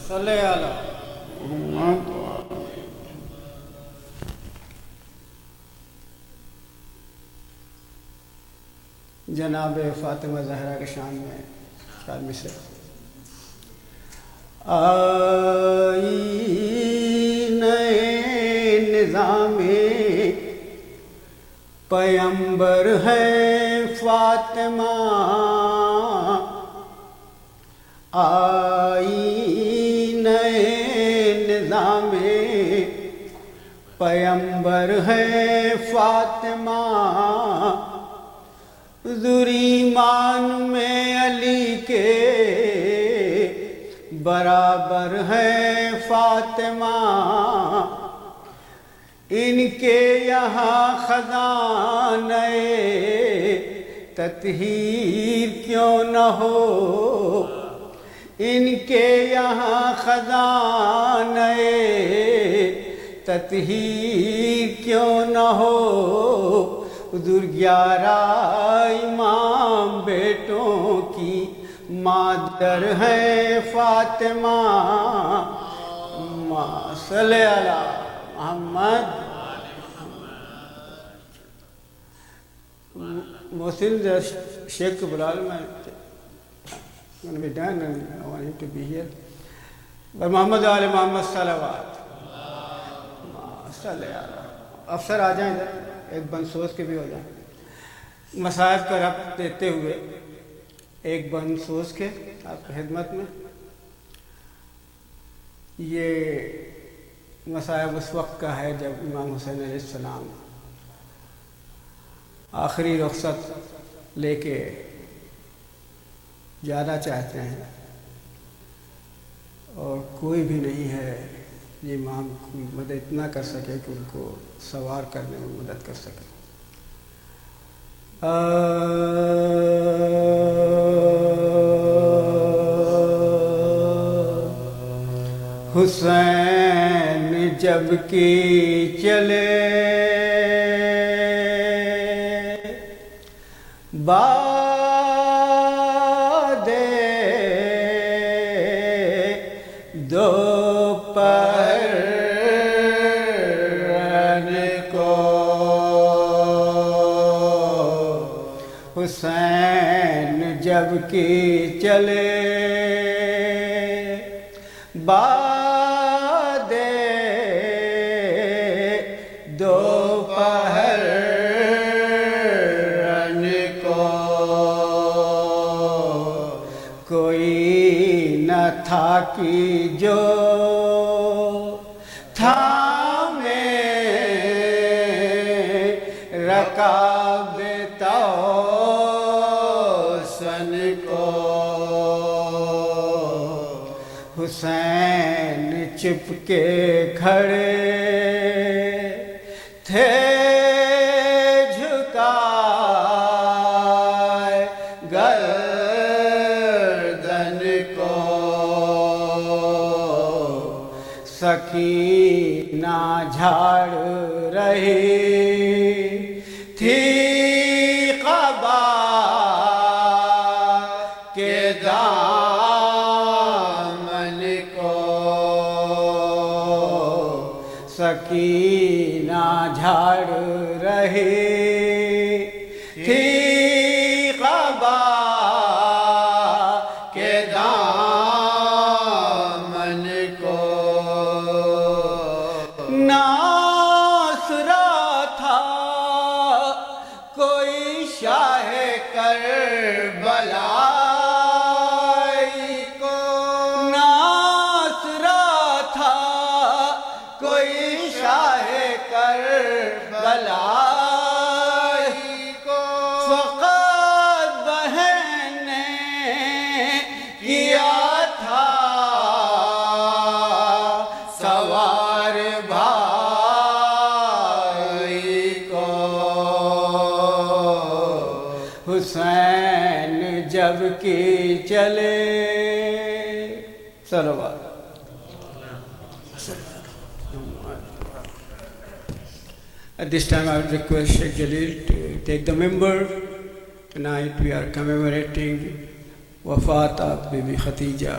सल्ले अला जनाब फ़ातिमा ज़हरा के शान में शायद मिसर आई नए निज़ामे पैगंबर है फ़ातिमा आई नए निज़ामे पैगंबर है फ़ातिमा ज़ुरीमान में अली के बराबर है फ़ातिमा इनके यहाँ ख़ज़ाने तत्हीर क्यों न हो इनके यहाँ ख़ज़ाने तत्हीर क्यों न हो हुज़ूर 11 इमाम बेटों की मादर है फ़ातिमा सल्ले अला मोहम्मद मोहसिन शेख Bilal मैं going to be done and I want him to be here but Mohammad आले मोहम्मद सलावत सल्ले अला अफसर आ जाएं इधर एक बंद सोच के भी हो जाए मसाइब का रब्त देते हुए एक बंद सोच के आपकी खिदमत में ये मसाइब उस वक्त का है जब इमाम हुसैन अलैहिस्सलाम आखिरी रुखसत लेके जाना चाहते हैं और कोई भी नहीं है ये इमाम की मदद इतना कर सके कि उनको सवार करने में मदद कर सके हुसैन जब की चले बादे दोपहर को हुसैन जब की चले बादे दोपहर को कोई न था कि जो थामे रकाबे तौसन को हुसैन चिपके खड़े थे झुकाए गर्दन को सकीना झाड़ रही थी क़बा के दामन को सकीना झाड़ रही थी क़बा के दामन को नासरा था कोई शाह करबला को नासरा था कोई शाह करबला को फ़क़त बहन ने किया था सवार भाई को हुसैन जब की चले सलवात At this time, I would request Sheikh Jalil to take the member. Tonight we are commemorating Wafat of Bibi Khadija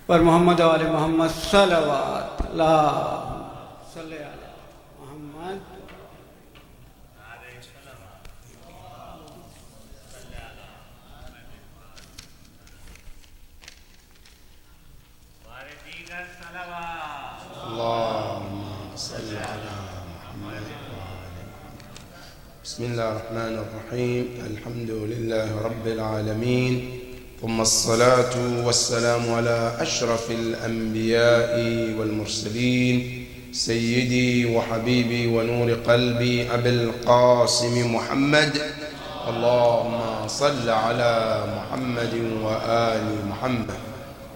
पर मोहम्मद वाले मोहम्मद सलवात अल्लाहुम्मा सल्ली अला Mohammad. بسم الله الرحمن الرحيم. الحمد لله رب العالمين، ثم الصلاة والسلام على أشرف الأنبياء والمرسلين سيدي وحبيبي ونور قلبي أبي القاسم محمد. اللهم صل على محمد وآل محمد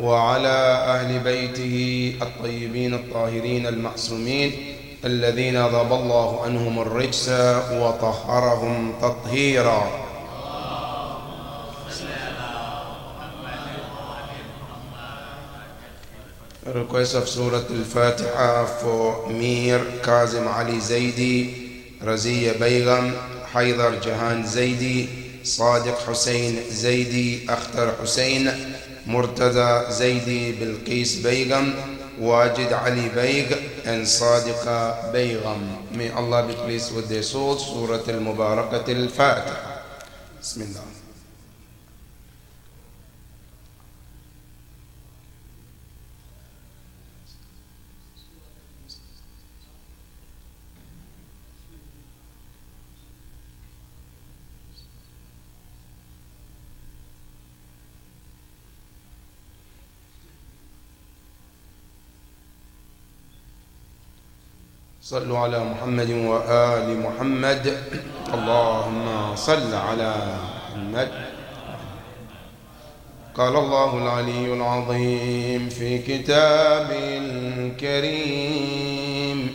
وعلى أهل بيته الطيبين الطاهرين المعصومين الذين ذهب الله عنهم الرجس وطهرهم تطهيرا. Request of Surah Al-Fatiha for Mir Kazim Ali Zaidi, Razia Begum, Haidar Jahan Zaidi, Sadiq Hussein Zaidi, Akhtar Hussein, Murtaza Zaidi, Bilqis Begum, Wajid Ali Baig, and Sadiqa Begum. May Allah be pleased with their souls. Surah Al-Mubarakat Al-Fatiha. Bismillah. صلوا على محمد وآل محمد. اللهم صل على محمد. قال الله العلي العظيم في كتابه الكريم: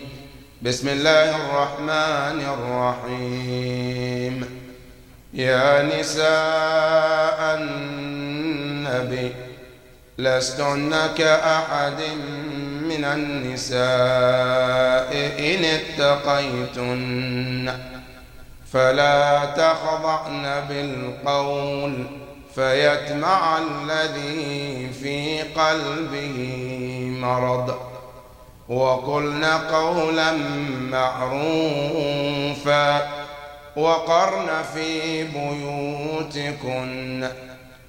بسم الله الرحمن الرحيم. يا نساء النبي لستن كأحد من النساء إن اتقيتن فلا تخضعن بالقول فيطمع الذي في قلبه مرض وقلن قولا معروفا وقرن في بيوتكن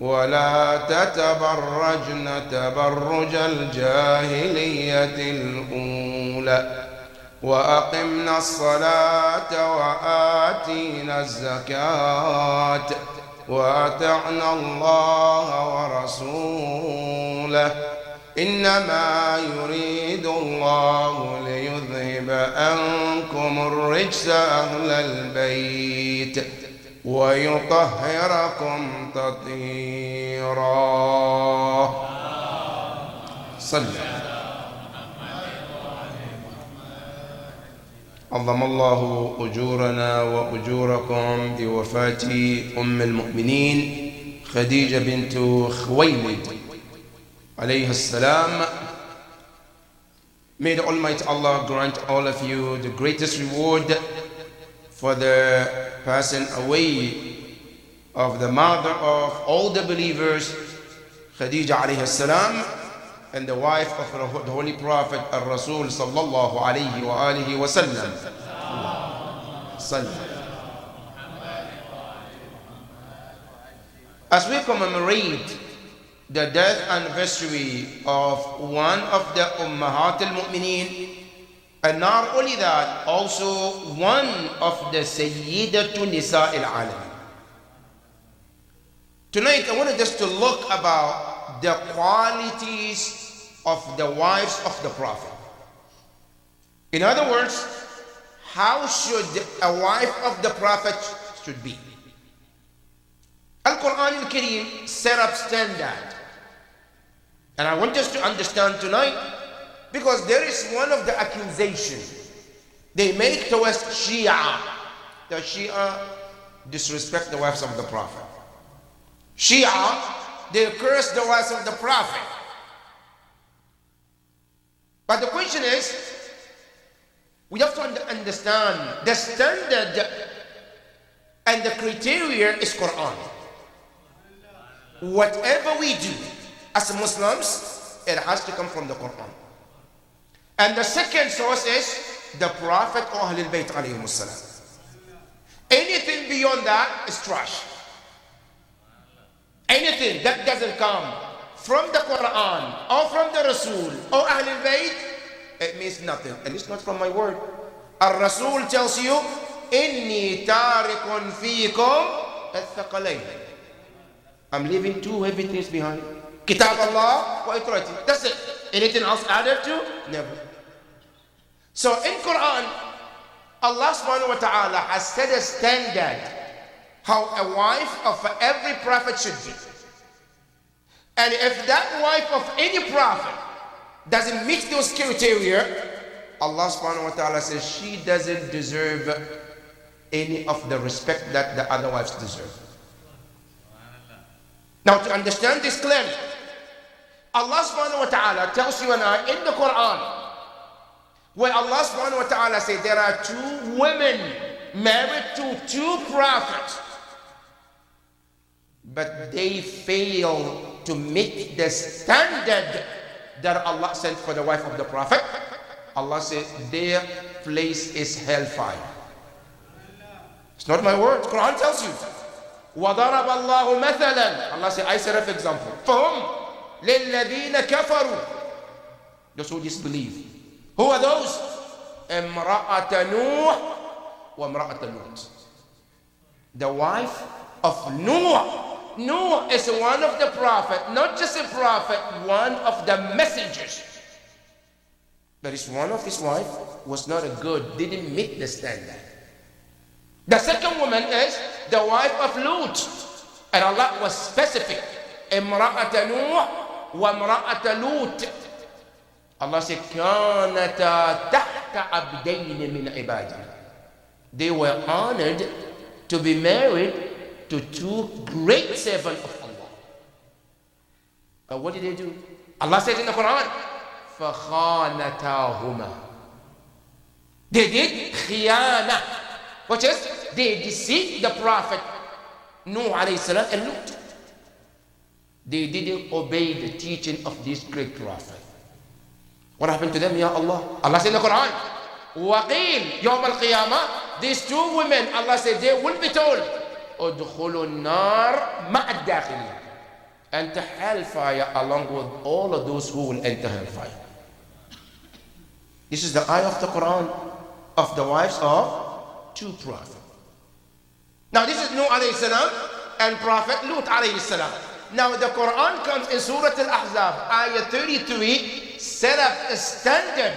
ولا تتبرجن تبرج الجاهلية الأولى وأقمنا الصلاة وآتينا الزكاة وأطعنا الله ورسوله إنما يريد الله ليذهب عنكم الرجس أهل البيت ويطهركم تطهيرا. صلى. عظم الله أجورنا وأجوركم بوفاة أم المؤمنين خديجة بنت خويلد عليه السلام. May the Almighty Allah grant all of you the greatest reward for the passing away of the mother of all the believers, Khadija alayhi salam, and the wife of the Holy Prophet Al-Rasul sallallahu alayhi wa alihi wa sallam. As we commemorate the death anniversary of one of the Ummahat al-Mu'mineen, and not only that, also one of the Sayyidatu Nisa al-Alamin. Tonight I wanted us to look about the qualities of the wives of the Prophet. In other words, how should a wife of the Prophet should be? Al-Quran al-Kareem set up standard. And I want us to understand tonight, because there is one of the accusations they make towards Shia. The Shia disrespect the wives of the Prophet. Shia, they curse the wives of the Prophet. But the question is, we have to understand the standard and the criteria is Quran. Whatever we do as Muslims, It has to come from the Quran. And the second source is the Prophet or Ahlul Bayt alayhimus salam. Anything beyond that is trash. Anything that doesn't come from the Quran or from the Rasul or Ahlul Bayt, it means nothing. And it's not from my word. Al-Rasul tells you, Inni tarikun fiikum al-thaqalayn. I'm leaving two heavy things behind. Kitab Allah wa itrati. That's it. Anything else added to? Never. So in Quran, Allah subhanahu wa ta'ala has set a standard how a wife of every prophet should be. And if that wife of any prophet doesn't meet those criteria, Allah subhanahu wa ta'ala says she doesn't deserve any of the respect that the other wives deserve. Now to understand this clearly, Allah subhanahu wa ta'ala tells you and I in the Quran, where Allah subhanahu wa ta'ala says there are two women married to two prophets, but they fail to meet the standard that Allah sent for the wife of the prophet. Allah says their place is hellfire. It's not my word. Quran tells you. وَضَرَبَ اللَّهُ مَثَلًا. Allah says, I set up example. فَهُمْ لِلَّذِينَ كَفَرُوا. Those who disbelieve. Who are those? امرأة نوح وامرأة لوط. The wife of Noah. Noah is one of the prophet, not just a prophet, one of the messengers. But is one of his wife was not a good, didn't meet the standard. The second woman is the wife of Lut. And Allah was specific. امرأة نوح وامرأة لوط. Allah said, كانتا تحت عبدين من عبادنا. They were honored to be married to two great servants of Allah. But what did they do? Allah said in the Quran, فَخَانَتَاهُمَا. They did khiyana, which is they deceived the Prophet Nuh alayhi salam and Lut. They didn't obey the teaching of this great prophet. What happened to them, Ya Allah? Allah said in the Quran, وَقِيل يَوْمَ الْقِيَامَةِ. These two women, Allah said, they will be told, أُدْخُلُوا النَّارِ مَعَ الدَّاخِلِينَ. Enter hellfire along with all of those who will enter hellfire. This is the ayah of the Quran of the wives of two prophets. Now this is Nuh alayhi salam and Prophet Lut alayhi salam. Now the Quran comes in Surah Al-Ahzab, ayah 33, set up a standard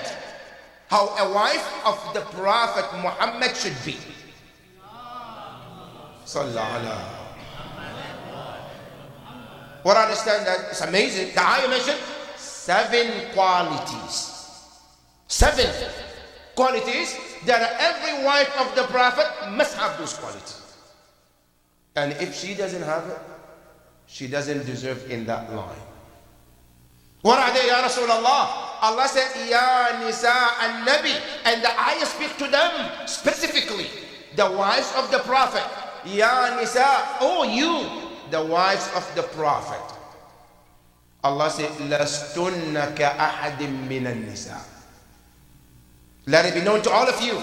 how a wife of the Prophet Muhammad should be. Sallallahu alayhi. What I understand that it's amazing. The ayah mentioned 7 qualities. 7 qualities that every wife of the Prophet must have those qualities. And if she doesn't have it, she doesn't deserve in that line. What are they, Ya Rasulullah? Allah said, Ya Nisa al-Nabi. And the ayah speak to them specifically. The wives of the Prophet. Ya Nisa, oh you, the wives of the Prophet. Allah said, Lastunna ka'ahadim minan nisa. Let it be known to all of you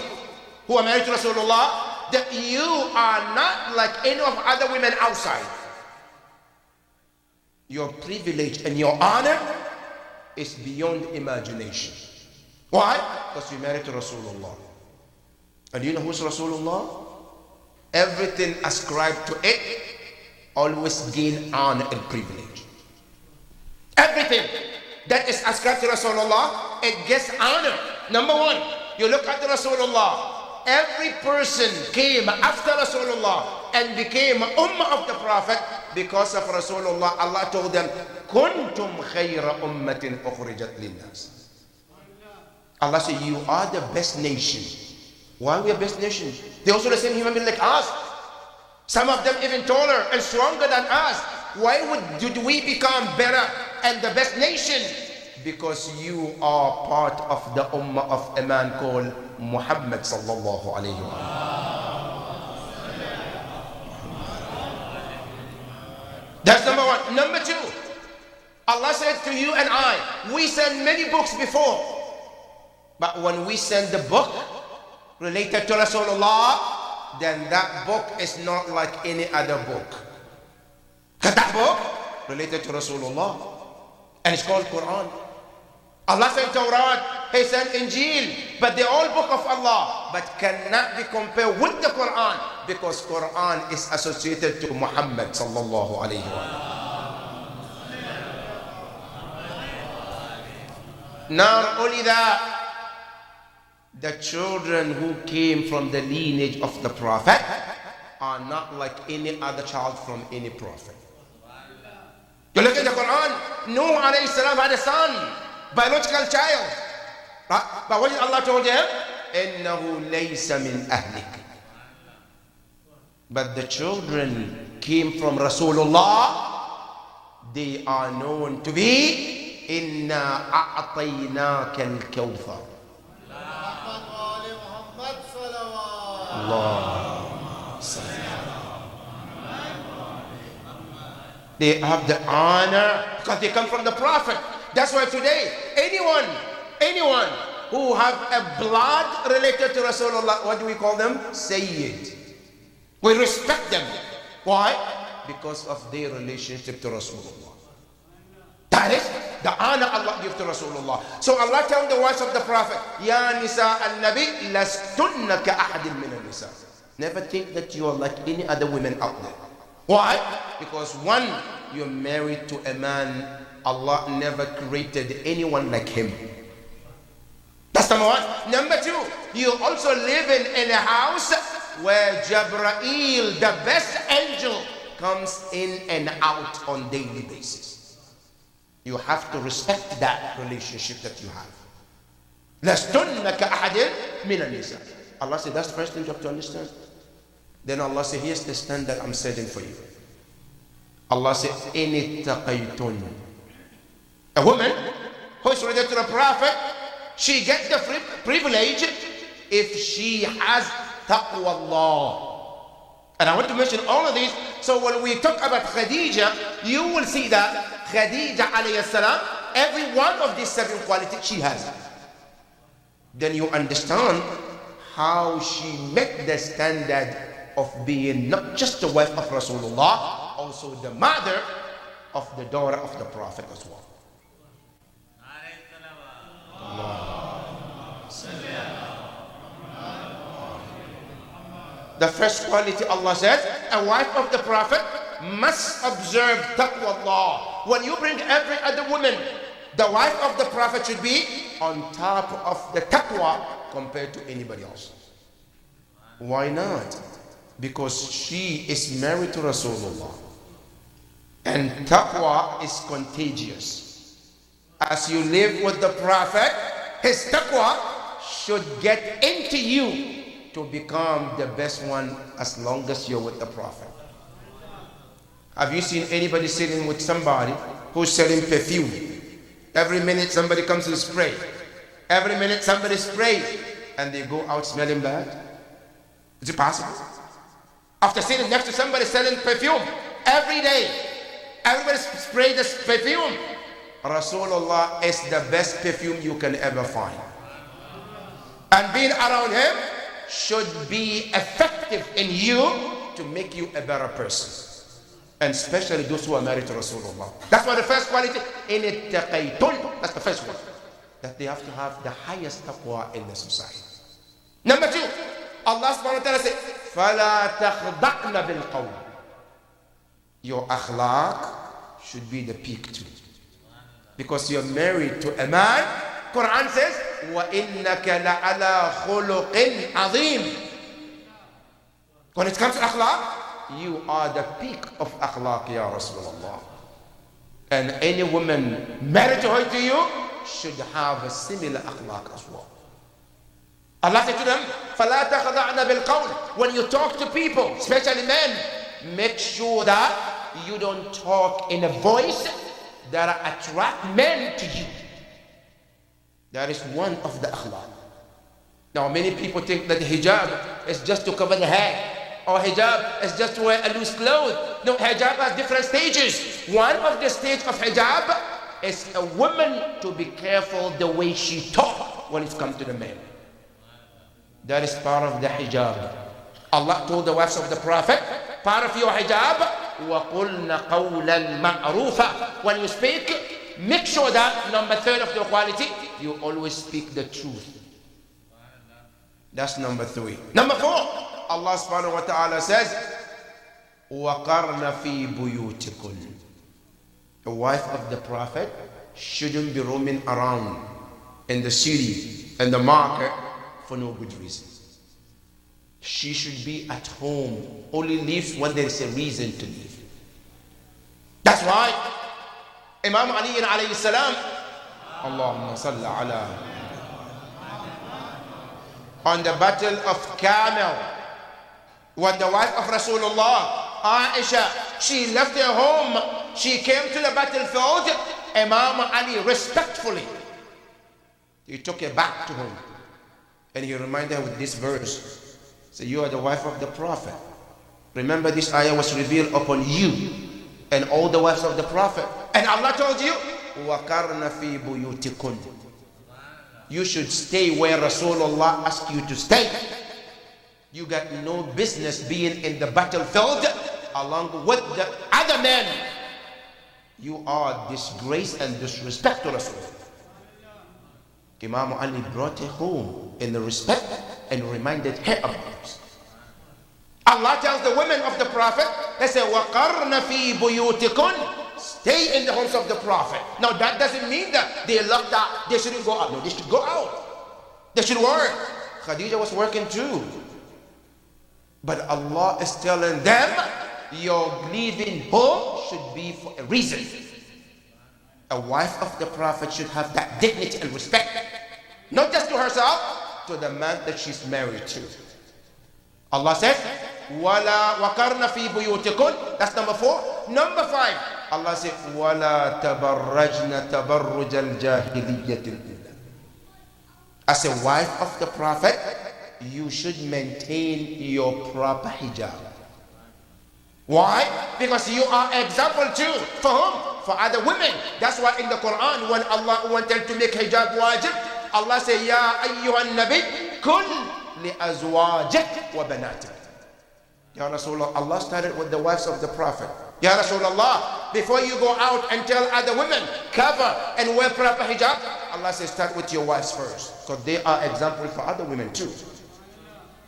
who are married to Rasulullah that you are not like any of other women outside. Your privilege and your honor is beyond imagination. Why? Because you're married to Rasulullah. And you know who's Rasulullah? Everything ascribed to it always gain honor and privilege. Everything that is ascribed to Rasulullah, it gets honor. Number 1, you look at the Rasulullah. Every person came after Rasulullah and became ummah of the Prophet because of Rasulullah. Allah told them, Kuntum khayra ummatin ukhrijat linnas. Allah said, you are the best nation. Why are we the best nation? They're also the same human being like us. Some of them even taller and stronger than us. Why did we become better and the best nation? Because you are part of the ummah of a man called Muhammad sallallahu alayhi wa sallam. That's number 1. Number 2, Allah Allah said to you and I, we send many books before. But when we send the book related to Rasulullah, then that book is not like any other book. Because that book related to Rasulullah. And it's called Quran. Allah sent Torah, He sent Injil, but they're all book of Allah, but cannot be compared with the Quran, because Quran is associated to Muhammad sallallahu alayhi wa sallam. Not only that, the children who came from the lineage of the Prophet are not like any other child from any Prophet. You look at the Quran, Nuh alayhi salam had a son, biological child. But what did Allah told him? إِنَّهُ لَيْسَ مِنْ أَهْلِكَ. But the children came from Rasulullah. They are known to be إِنَّا أَعْطَيْنَاكَ الْكَوْثَرَ. Allah. They have the honor because they come from the Prophet. That's why today, anyone who have a blood related to Rasulullah, what do we call them? Sayyid. We respect them. Why? Because of their relationship to Rasulullah. That is the honor Allah gives to Rasulullah. So Allah tells the wives of the Prophet, Ya Nisa al-Nabi, lastunna ka ahadin min al-Nisa. Never think that you are like any other women out there. Why? Because one, you're married to a man, Allah never created anyone like him. That's number one. Number two, you also live in a house where Jabrail, the best angel, comes in and out on daily basis. You have to respect that relationship that you have. لَسْتُنَّ كَأَحَدٍ مِنَ النِّسَاءِ. Allah said, that's the first thing you have to understand. Then Allah said, here's the standard I'm setting for you. Allah said, إِنِ اتَّقَيْتُنَّ. A woman who is related to the Prophet, she gets the privilege if she has taqwa Allah. And I want to mention all of these. So when we talk about Khadija, you will see that Khadija alayhi salam, every one of these 7 qualities she has. Then you understand how she met the standard of being not just the wife of Rasulullah, also the mother of the daughter of the Prophet as well. The first quality Allah says, a wife of the Prophet must observe taqwa Allah. When you bring every other woman, the wife of the Prophet should be on top of the taqwa compared to anybody else. Why not? Because she is married to Rasulullah. And taqwa is contagious. As you live with the Prophet, his taqwa should get into you to become the best one as long as you're with the Prophet. Have you seen anybody sitting with somebody who's selling perfume? Every minute somebody comes to spray. Every minute somebody sprays and they go out smelling bad. Is it possible? After sitting next to somebody selling perfume every day, everybody sprays this perfume. Rasulullah is the best perfume you can ever find. And being around him should be effective in you to make you a better person. And especially those who are married to Rasulullah. That's why the first quality, in ittaqaytun, that's the first one. That they have to have the highest taqwa in the society. Number 2, Allah subhanahu wa ta'ala said, فَلَا تَخْضَعْنَ بِالْقَوْلِ. Your akhlaq should be the peak too. Because you're married to a man, Quran says, وَإِنَّكَ لَعَلَى خُلُقٍ عَظِيمٍ. When it comes to akhlaq, you are the peak of akhlaq, ya Rasulullah. And any woman married to you should have a similar akhlaq as well. Allah said to them, فَلَا تَخْضَعْنَ بِالْقَوْلِ. When you talk to people, especially men, make sure that you don't talk in a voice that attract men to you. That is one of the akhlaq. Now many people think that hijab is just to cover the head, or hijab is just to wear a loose clothes. No, hijab has different stages. One of the stages of hijab is a woman to be careful the way she talk when it comes to the men. That is part of the hijab. Allah told the wives of the Prophet, part of your hijab, وَقُلْنَ قَوْلًا مَعْرُوفًا. When you speak, make sure that, number 3 of your quality, you always speak the truth. That's number 3. Number 4, Allah subhanahu wa ta'ala says, وَقَرْنَ فِي بُيُوتِكُنْ. A wife of the Prophet shouldn't be roaming around in the city and the market for no good reason. She should be at home, only leaves when there is a reason to leave. That's why Imam Ali alayhi salam, Allahumma salli ala, on the battle of Camel, when the wife of Rasulullah, Aisha, she left her home, she came to the battlefield, Imam Ali respectfully, he took her back to him and he reminded her with this verse. So you are the wife of the Prophet. Remember, this ayah was revealed upon you and all the wives of the Prophet. And Allah told you, وَقَرْنَ فِي بُيُوتِكُنْ. You should stay where Rasulullah asked you to stay. You got no business being in the battlefield along with the other men. You are disgrace and disrespect to Rasulullah. Imam Ali brought her home in the respect and reminded her of this. Allah tells the women of the Prophet, they say, وَقَرْنَ فِي بُيُوتِكُنْ. Stay in the homes of the Prophet. Now that doesn't mean that they locked out, they shouldn't go out. No, they should go out. They should work. Khadija was working too. But Allah is telling them, your leaving home should be for a reason. A wife of the Prophet should have that dignity and respect. Not just to herself, to the man that she's married to. Allah says, وَلَا وَقَرْنَ فِي بُيُوتِكُنْ. That's number 4. Number 5, Allah says, وَلَا تَبَرَّجْنَ تَبَرُّجَ الْجَاهِلِيَّةِ الْأُولَى. As a wife of the Prophet, you should maintain your proper hijab. Why? Because you are example too. For whom? For other women. That's why in the Quran, when Allah wanted to make hijab wajib, Allah said, Ya ayyuhan nabi, kun li azwajik wa banatik. Ya Rasulullah, Allah started with the wives of the Prophet. Ya Rasulullah, before you go out and tell other women, cover and wear proper hijab, Allah says, start with your wives first. Because they are example for other women too.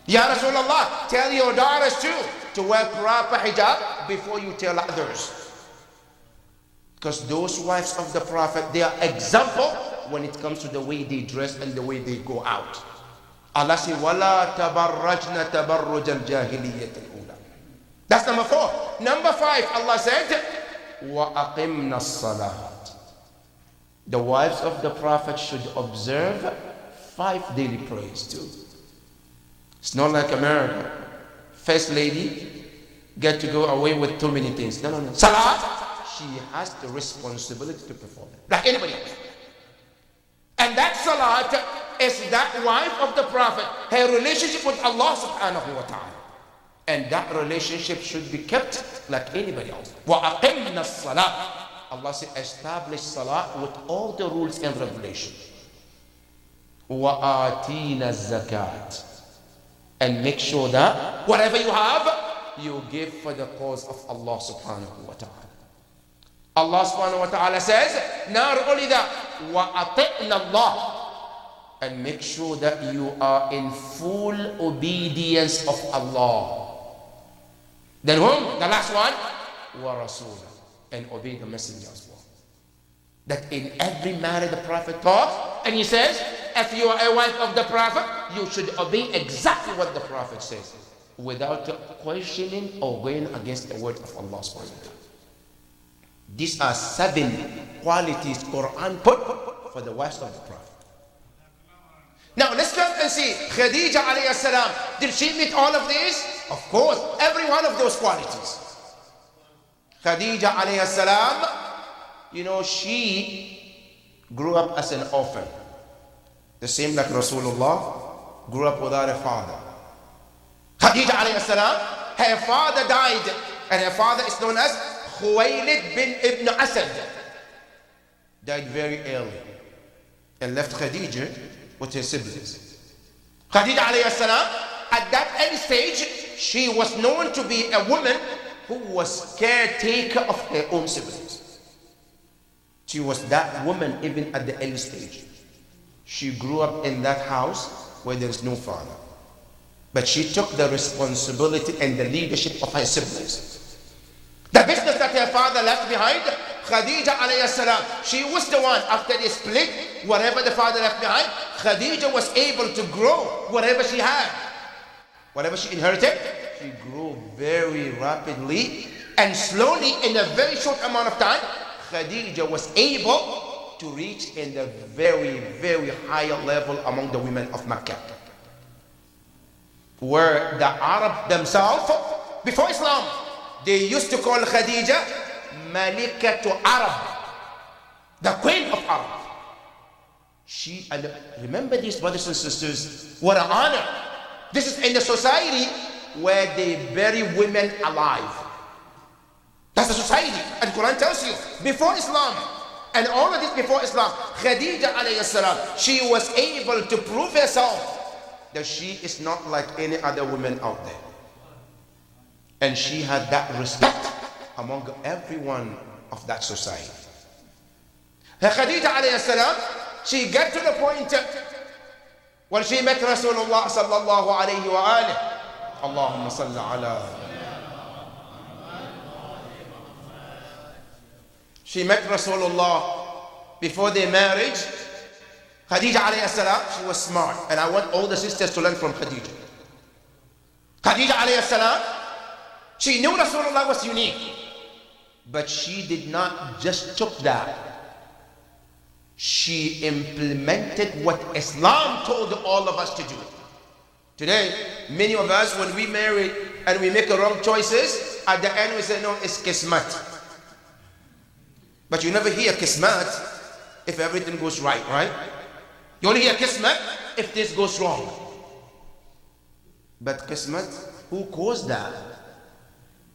Ya Rasulullah, tell your daughters too to wear proper hijab before you tell others. Because those wives of the Prophet, they are example when it comes to the way they dress and the way they go out. Allah says, وَلَا تَبَرَّجْنَ تَبَرُّجَ الْجَاهِلِيَّةِ الْأُولَى. That's number 4. Number 5, Allah said, وَأَقِمْنَ الصَّلَاةِ. The wives of the Prophet should observe 5 daily prayers too. It's not like America. First lady get to go away with too many things. No. Salat, she has the responsibility to perform it, like anybody else. And that salat is that wife of the Prophet, her relationship with Allah subhanahu wa ta'ala. And that relationship should be kept like anybody else. وَأَقِمْنَا الصَّلَاةِ. Allah said, establish salat with all the rules and regulations. وَآتِينَ الزَّكَاةِ. And make sure that whatever you have, you give for the cause of Allah subhanahu wa ta'ala. Allah subhanahu wa ta'ala says, not only that, وَأَطِعْنَا اللَّهِ. And make sure that you are in full obedience of Allah. Then whom? The last one, وَرَسُولًا. And obey the messenger as well. That in every matter the Prophet talks, and he says, if you are a wife of the Prophet, you should obey exactly what the Prophet says, without questioning or going against the word of Allah subhanahu wa ta'ala. These are 7 qualities Quran put for the wives of the Prophet. Now let's come and see Khadija alayhi salam. Did she meet all of these? Of course, every one of those qualities. Khadija alayhi salam, she grew up as an orphan. The same like Rasulullah grew up without a father. Khadija alayhi salam, her father died, and her father is known as Khuwaylid bin Ibn Asad. died very early and left Khadija with her siblings. Khadija alayhi salam, at that early stage, she was known to be a woman who was caretaker of her own siblings. She was that woman even at the early stage. She grew up in that house where there is no father. But she took the responsibility and the leadership of her siblings. The business that her father left behind, Khadija alayhi salam, she was the one, after they split, whatever the father left behind, Khadija was able to grow whatever she had. Whatever she inherited, she grew very rapidly and slowly in a very short amount of time. Khadija was able to reach in the very, very high level among the women of Mecca, where the Arab themselves, before Islam, they used to call Khadija Malikatu Arab, the queen of Arab. She, and remember these brothers and sisters, what an honor. This is in a society where they bury women alive. That's the society. And the Quran tells you, before Islam, and all of this before Islam, Khadija alayhi salam, she was able to prove herself that she is not like any other woman out there. And she had that respect among everyone of that society. Khadija alayhi salam, she got to the point when she met Rasulullah sallallahu alayhi wa alihi. Allahumma salli ala. She met Rasulullah before their marriage. Khadija alayhi salam, she was smart. And I want all the sisters to learn from Khadija. Khadija alayhi salam, she knew Rasulullah was unique. But she did not just took that. She implemented what Islam told all of us to do. Today, many of us, when we marry and we make wrong choices, at the end we say, no, it's kismat. But you never hear kismat if everything goes right, right? You only hear kismat if this goes wrong. But kismat, who caused that?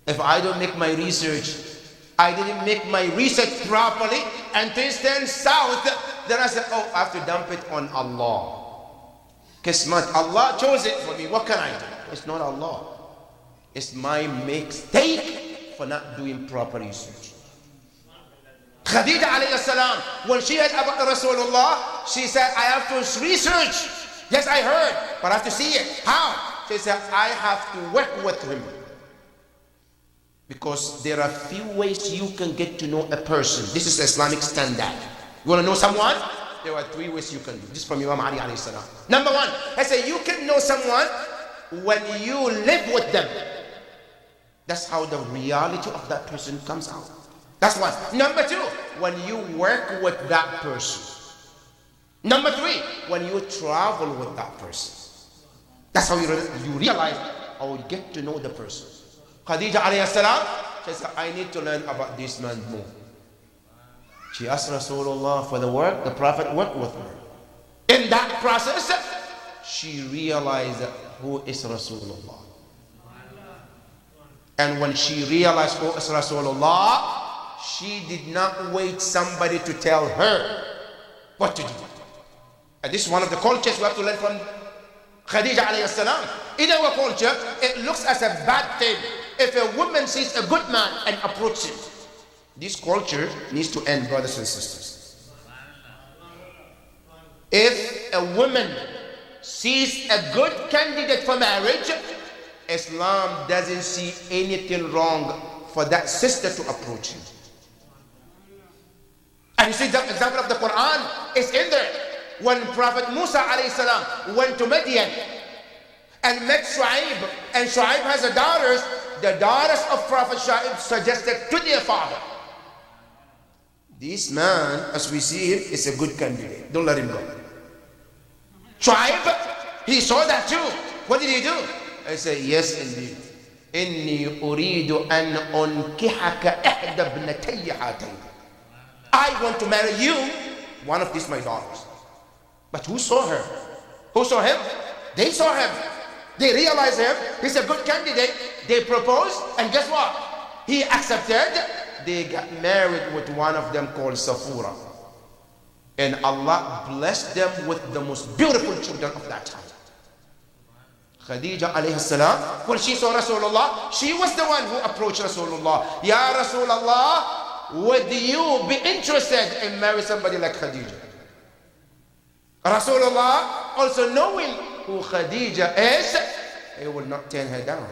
If I don't make my research, I didn't make my research properly, and things turn south, then I said, oh, I have to dump it on Allah. Kismat, Allah chose it for me. What can I do? It's not Allah. It's my mistake for not doing proper research. Khadija alayhi salam, when she heard about Rasulullah, she said, I have to research. Yes, I heard, but I have to see it. How? She said, I have to work with him. Because there are few ways you can get to know a person. This is the Islamic standard. You want to know someone? There are 3 ways you can do. This is from Imam Ali alayhi salam. Number 1, I say you can know someone when you live with them. That's how the reality of that person comes out. That's 1. Number 2, when you work with that person. Number 3, when you travel with that person. That's how you realize or get to know the person. Khadija alayhi salam, she said, I need to learn about this man more. She asked Rasulullah for the work. The Prophet worked with her. In that process, she realized who is Rasulullah. And when she realized who is Rasulullah, she did not wait somebody to tell her what to do. And this is one of the cultures we have to learn from Khadija alayhi salam. In our culture, it looks as a bad thing if a woman sees a good man and approaches him. This culture needs to end, brothers and sisters. If a woman sees a good candidate for marriage, Islam doesn't see anything wrong for that sister to approach him. And you see the example of the Quran is in there. When Prophet Musa alayhi salam went to Midian and met Shu'aib, and Shu'aib has daughters, the daughters of Prophet Shu'aib suggested to their father, this man, as we see him, is a good candidate. Don't let him go. Shu'aib, he saw that too. What did he do? I said, yes, indeed. إني أريد أن أنكحك إحدى ابنتي هاتين. I want to marry you, one of these my daughters. But who saw her? Who saw him? They saw him. They realized him. He's a good candidate. They proposed, and guess what? He accepted. They got married with one of them called Safura. And Allah blessed them with the most beautiful children of that time. Khadija alayhi salam, when she saw Rasulullah, she was the one who approached Rasulullah. Ya Rasulullah, would you be interested in marrying somebody like Khadija? Rasulullah, also knowing who Khadija is, he will not turn her down.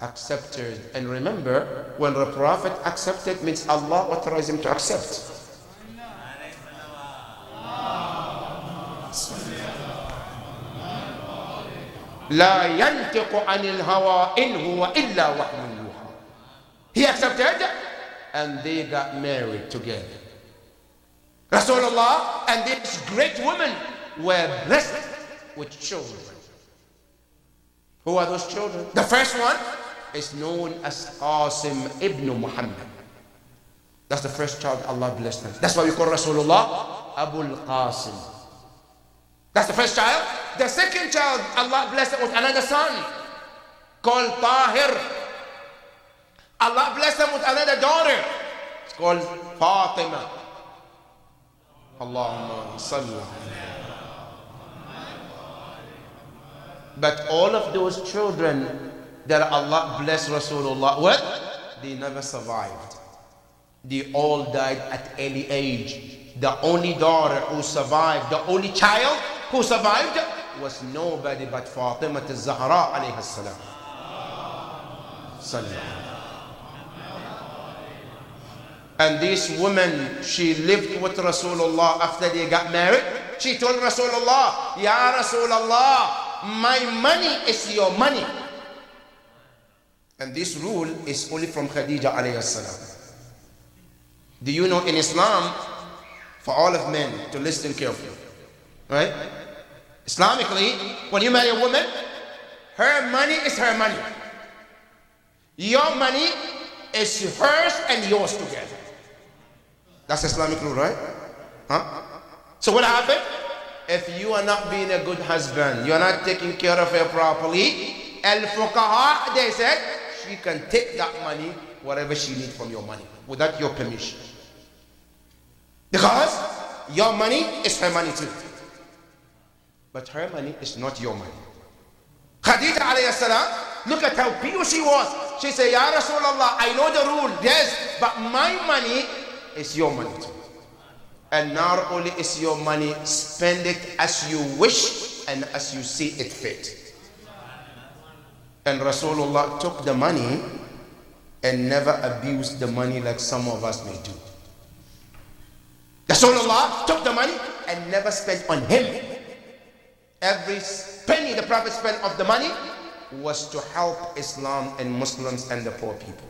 Accepted. And remember, when the Prophet accepted, means Allah authorized him to accept. لا ينطق عن الهوى إن هو إلا وحي يوحى. He accepted, and they got married together. Rasulullah and this great woman were blessed with children. Who are those children? The first one is known as Qasim ibn Muhammad. That's the first child Allah blessed them. That's why we call Rasulullah Abul Qasim. That's the first child. The second child, Allah blessed him with another son called Tahir. Allah blessed him with another daughter. It's called Fatima. Allahumma salli. But all of those children that Allah blessed Rasulullah with, they never survived. They all died at early age. The only daughter who survived, the only child who survived was nobody but Fatima al-Zahra alayhi salam. And this woman, she lived with Rasulullah after they got married. She told Rasulullah, Ya Rasulullah, my money is your money. And this rule is only from Khadija alayhi salam. Do you know in Islam, for all of men to listen carefully, right? Islamically, when you marry a woman, her money is her money. Your money is hers and yours together. That's Islamic rule, right? Huh? So what happened? If you are not being a good husband, you are not taking care of her properly, al-fuqaha, they said, she can take that money, whatever she needs from your money, without your permission. Because your money is her money too. But her money is not your money. Khadija alayhi salam, look at how pure she was. She said, Ya Rasulullah, I know the rule, yes, but my money is your money too. And not only is your money, spend it as you wish and as you see it fit. And Rasulullah took the money and never abused the money like some of us may do. Rasulullah took the money and never spent on him. Every penny the Prophet spent of the money was to help Islam and Muslims and the poor people.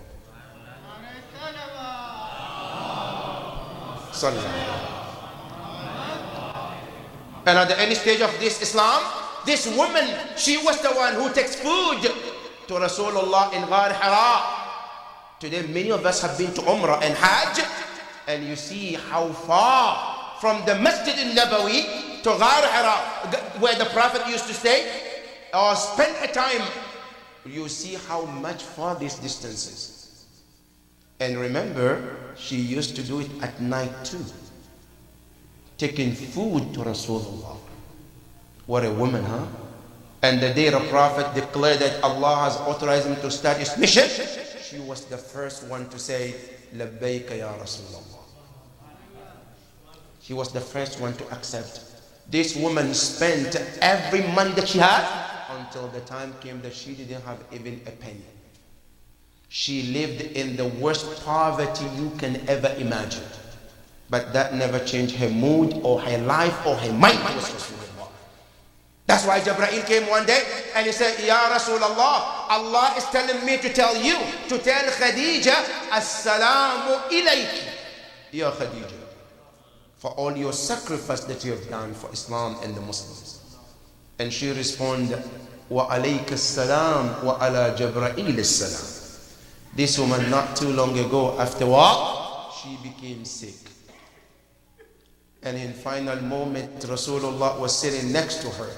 And at the end stage of this Islam, this woman, she was the one who takes food to Rasulullah in Ghar Hira. Today many of us have been to Umrah and Hajj, and you see how far from the Masjid al-Nabawi to Ghar Hira, where the Prophet used to stay or spend a time, you see how much far this distance is. And remember, she used to do it at night too, taking food to Rasulullah. What a woman, huh? And the day the Prophet declared that Allah has authorized him to start his mission, she was the first one to say, Labbayka ya Rasulullah. She was the first one to accept. This woman spent every money that she had until the time came that she didn't have even a penny. She lived in the worst poverty you can ever imagine. But that never changed her mood or her life or her mind. That's why Jibreel came one day and he said, Ya Rasulullah, Allah is telling me to tell you, to tell Khadija, As-salamu ilayki, Ya Khadija, for all your sacrifice that you have done for Islam and the Muslims. And she responded, Wa alayka as-salam wa ala Jibreel as-salam. This woman not too long ago, after what? She became sick. And in final moment, Rasulullah was sitting next to her,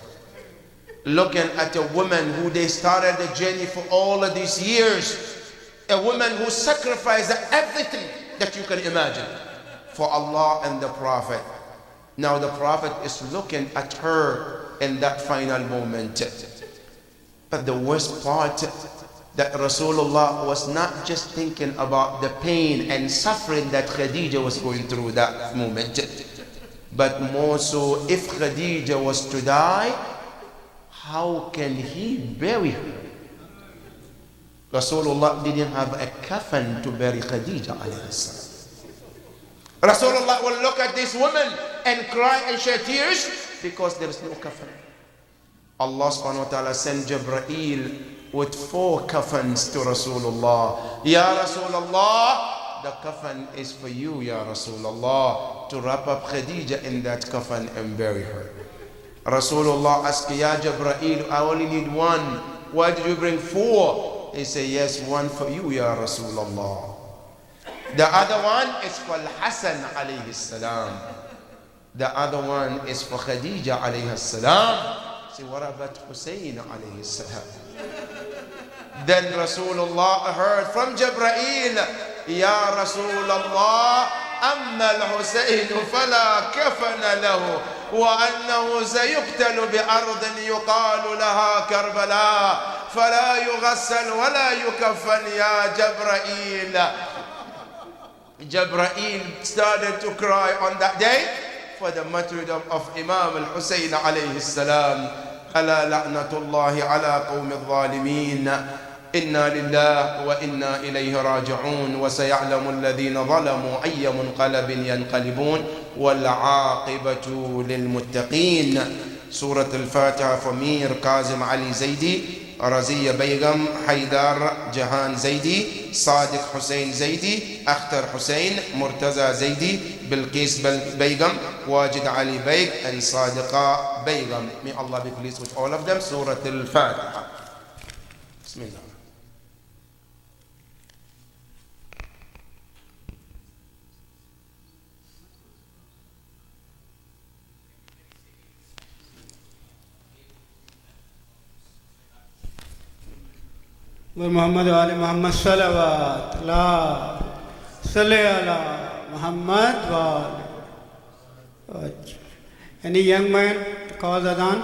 looking at a woman who they started the journey for all of these years. A woman who sacrificed everything that you can imagine for Allah and the Prophet. Now the Prophet is looking at her in that final moment. But the worst part, that Rasulullah was not just thinking about the pain and suffering that Khadija was going through that moment, but more so, if Khadija was to die, how can he bury her? Rasulullah didn't have a coffin to bury Khadija alayhi salam. Rasulullah will look at this woman and cry and shed tears because there is no coffin. Allah subhanahu wa ta'ala sent Jibreel with 4 coffins to Rasulullah. Ya Rasulullah, the coffin is for you, Ya Rasulullah, to wrap up Khadija in that coffin and bury her. Rasulullah asked, Ya Jibreel, I only need 1. Why did you bring 4? He said, yes, 1 for you, Ya Rasulullah. The other one is for Al-Hasan alayhi salam. The other one is for Khadija alayhi salam. See, what about Hussein alayhi salam? Then Rasulullah heard from Jibreel, Ya Rasulullah, amma al-Husayn fala kafana lahu wa annahu sayuqtalu bi ardin yuqalu laha Karbala fala yughassal wa la yukaffan ya Jibreel. Jibreel started to cry on that day for the martyrdom of Imam al-Husayn alayhi salam. Ala la'natullahi ala qawmi al-zalimin. إنا لله وإنا إليه راجعون وسيعلم الذين ظلموا أي منقلب ينقلبون والعاقبة للمتقين. سورة الفاتحة for Mir Kazim Ali Zaidi, Razia Begum, Haidar Jahan Zaidi, Sadiq Hussein Zaidi, Akhtar Hussein, Murtaza Zaidi, Bilqis Begum, Wajid Ali Beg, and Sadiqa Begum. May Allah be pleased with all of them. Surah Al-Fatiha. Bismillah. Mohammad वाले मोहम्मद सल्लल्लाहु अलैहि Muhammad वाले. Any young man cause adhan?